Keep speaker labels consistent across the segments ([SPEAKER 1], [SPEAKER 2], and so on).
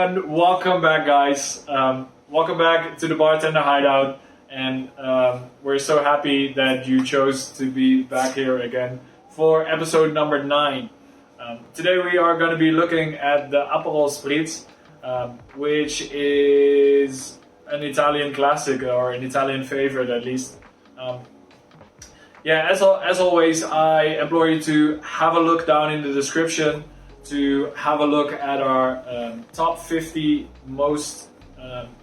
[SPEAKER 1] And welcome back, guys. Welcome back to the Bartender Hideout. And we're so happy that you chose to be back here again for episode number 9. Today we are going to be looking at the Aperol Spritz, which is an Italian classic, or an Italian favorite at least. As always, I implore you to have a look down in the description to have a look at our top 50 most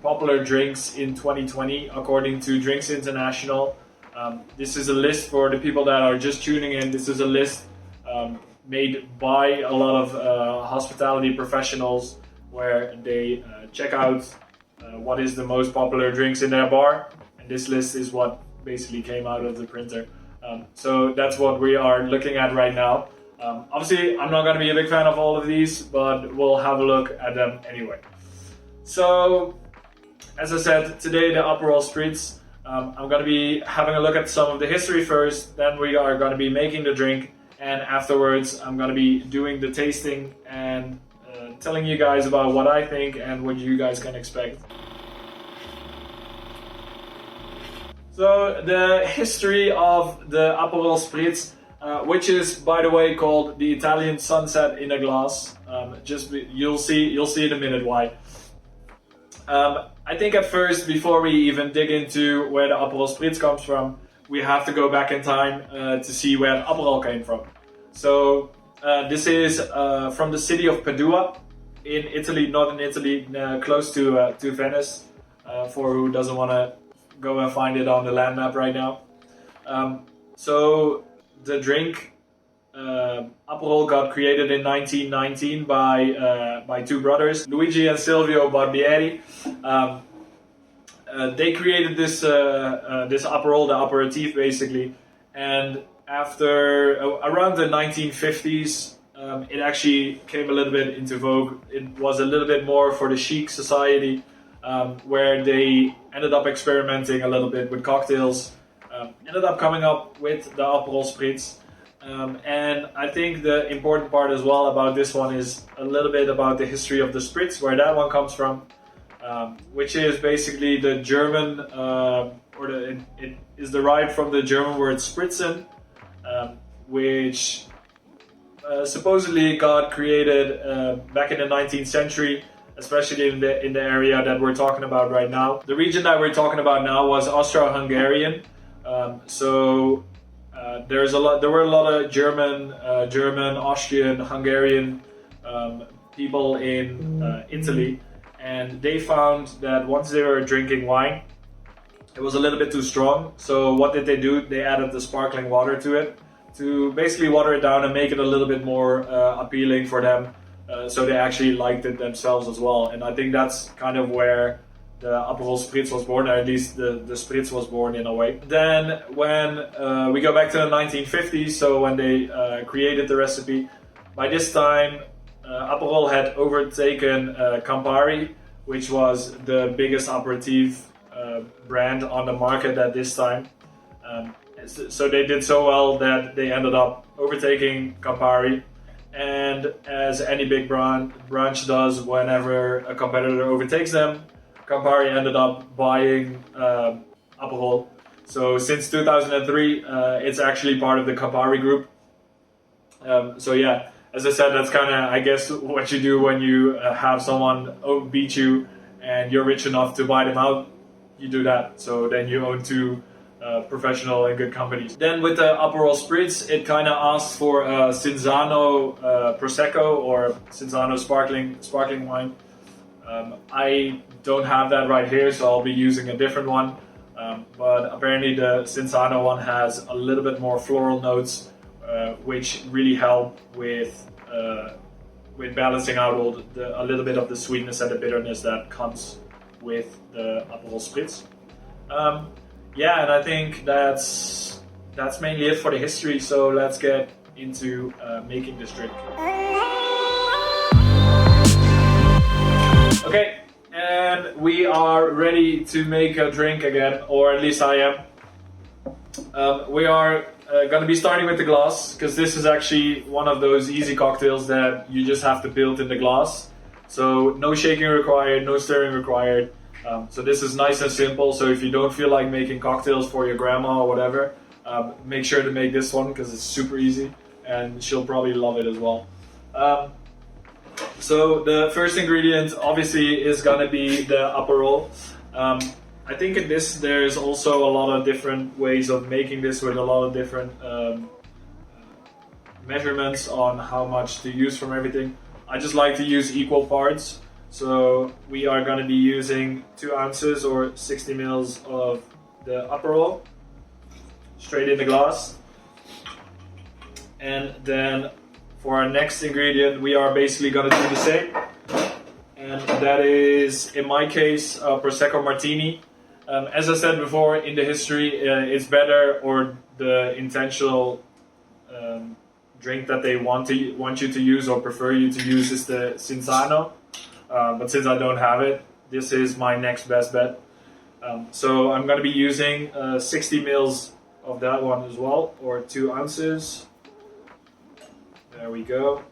[SPEAKER 1] popular drinks in 2020 according to Drinks International. This is a list for the people that are just tuning in. This is a list made by a lot of hospitality professionals where they check out what is the most popular drinks in their bar, and this list is what basically came out of the printer. So that's what we are looking at right now. Obviously, I'm not going to be a big fan of all of these, but we'll have a look at them anyway. So, as I said, today the Aperol Spritz. I'm going to be having a look at some of the history first, then we are going to be making the drink, and afterwards I'm going to be doing the tasting and telling you guys about what I think and what you guys can expect. So, the history of the Aperol Spritz, which is, by the way, called the Italian sunset in a glass. You'll see in a minute why. I think at first, before we even dig into where the Aperol Spritz comes from, we have to go back in time to see where the Aperol came from. So this is from the city of Padua in Italy, northern Italy, close to Venice, for who doesn't want to go and find it on the land map right now. So the drink Aperol got created in 1919 by two brothers, Luigi and Silvio Barbieri. They created this Aperol, the aperitif basically, and after around the 1950s, it actually came a little bit into vogue. It was a little bit more for the chic society, where they ended up experimenting a little bit with cocktails. Ended up coming up with the Aperol Spritz. And I think the important part as well about this one is a little bit about the history of the Spritz, where that one comes from, which is basically the German, it is derived from the German word spritzen, which supposedly got created back in the 19th century, especially in the area that we're talking about right now. The region that we're talking about now was Austro-Hungarian. There were a lot of German, Austrian, Hungarian people in Italy, and they found that once they were drinking wine, it was a little bit too strong. So what did they do? They added the sparkling water to it to basically water it down and make it a little bit more appealing for them. So they actually liked it themselves as well. And I think that's kind of where the Aperol Spritz was born, or at least the Spritz was born in a way. Then when we go back to the 1950s, so when they created the recipe, by this time Aperol had overtaken Campari, which was the biggest aperitif brand on the market at this time. So they did so well that they ended up overtaking Campari. And as any big branch does whenever a competitor overtakes them, Campari ended up buying Aperol. So since 2003, it's actually part of the Campari group. So yeah, as I said, that's kind of, I guess, what you do when you have someone beat you and you're rich enough to buy them out. You do that. So then you own two professional and good companies. Then with the Aperol Spritz, it kind of asks for Cinzano Prosecco or Cinzano sparkling wine. I don't have that right here, so I'll be using a different one. But apparently the Cinzano one has a little bit more floral notes, which really help with balancing out a little bit of the sweetness and the bitterness that comes with the Aperol Spritz. And I think that's mainly it for the history. So let's get into making this drink. Okay, and we are ready to make a drink again, or at least I am. We are going to be starting with the glass, because this is actually one of those easy cocktails that you just have to build in the glass. So no shaking required, no stirring required. So this is nice and simple. So if you don't feel like making cocktails for your grandma or whatever, make sure to make this one because it's super easy and she'll probably love it as well. So the first ingredient obviously is gonna be the Aperol. I think in this there's also a lot of different ways of making this with a lot of different measurements on how much to use from everything. I just like to use equal parts. So we are going to be using 2 ounces or 60 mils of the Aperol straight in the glass. And then for our next ingredient, we are basically going to do the same. And that is, in my case, Prosecco Martini. As I said before, in the history, it's better, or the intentional drink that they want you to use or prefer you to use is the Cinzano. But since I don't have it, this is my next best bet. So I'm going to be using 60 mils of that one as well, or 2 ounces. There we go.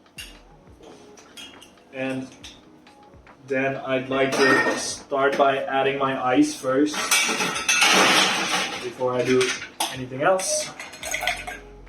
[SPEAKER 1] And then I'd like to start by adding my ice first, before I do anything else.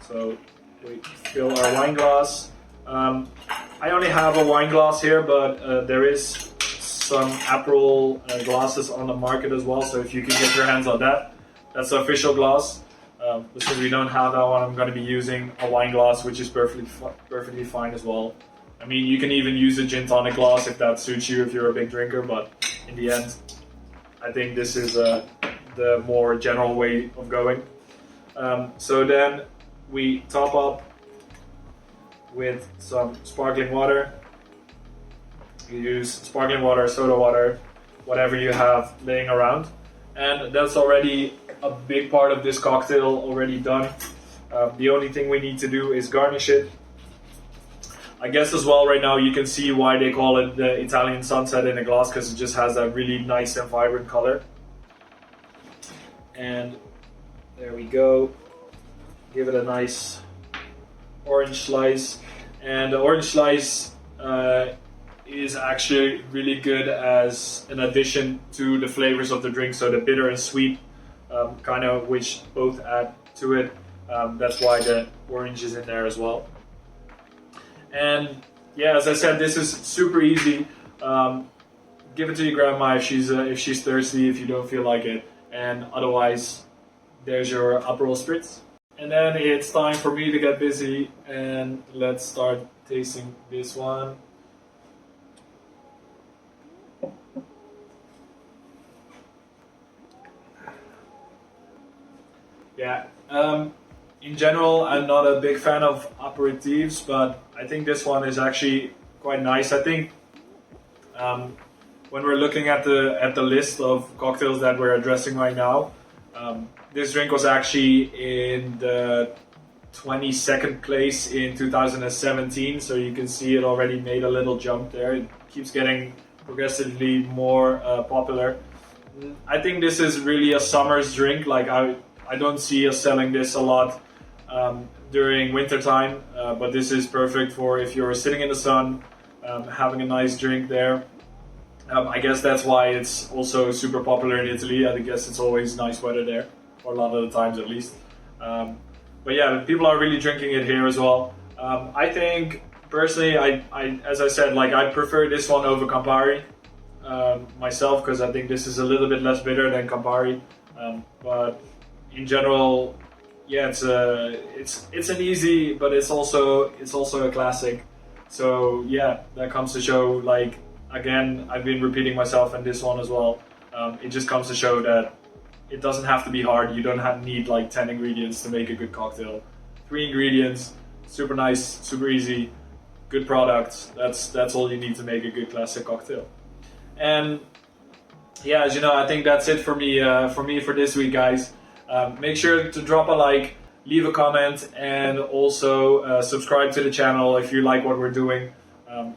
[SPEAKER 1] So we fill our wine glass. I only have a wine glass here, but there is some Aperol glasses on the market as well. So if you can get your hands on that, that's the official glass. But since we don't have that one, I'm going to be using a wine glass, which is perfectly fine as well. I mean, you can even use a gin tonic glass if that suits you, if you're a big drinker. But in the end, I think this is the more general way of going. So then we top up with some sparkling water. You use sparkling water, soda water, whatever you have laying around. And that's already a big part of this cocktail already done. The only thing we need to do is garnish it. I guess as well right now you can see why they call it the Italian sunset in a glass, because it just has that really nice and vibrant color. And there we go. Give it a nice orange slice. And the orange slice is actually really good as an addition to the flavors of the drink, so the bitter and sweet kind of, which both add to it. That's why the orange is in there as well. And yeah, as I said, this is super easy. Give it to your grandma if she's thirsty, if you don't feel like it. And otherwise, there's your Aperol Spritz. And then it's time for me to get busy, and let's start tasting this one. Yeah, in general, I'm not a big fan of aperitifs, but I think this one is actually quite nice. I think when we're looking at the list of cocktails that we're addressing right now, this drink was actually in the 22nd place in 2017, so you can see it already made a little jump there. It keeps getting progressively more popular. I think this is really a summer's drink. Like I don't see us selling this a lot during winter time, but this is perfect for if you're sitting in the sun, having a nice drink there. I guess that's why it's also super popular in Italy. I guess it's always nice weather there, or a lot of the times at least. But yeah, people are really drinking it here as well. I think personally, I as I said, like I prefer this one over Campari myself, because I think this is a little bit less bitter than Campari. But in general, yeah, it's an easy, but it's also a classic. So yeah, that comes to show, like, again, I've been repeating myself in this one as well. It just comes to show that it doesn't have to be hard. You don't need like 10 ingredients to make a good cocktail. 3 ingredients, super nice, super easy, good product. That's all you need to make a good classic cocktail. And yeah, as you know, I think that's it for me for this week, guys. Make sure to drop a like, leave a comment, and also subscribe to the channel if you like what we're doing.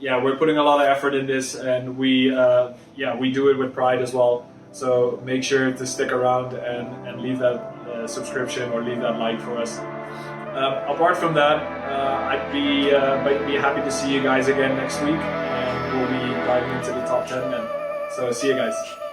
[SPEAKER 1] Yeah, we're putting a lot of effort in this, and we do it with pride as well. So make sure to stick around and leave that subscription or leave that like for us. Apart from that, I'd be happy to see you guys again next week. And we'll be diving into the top 10 then. So see you guys.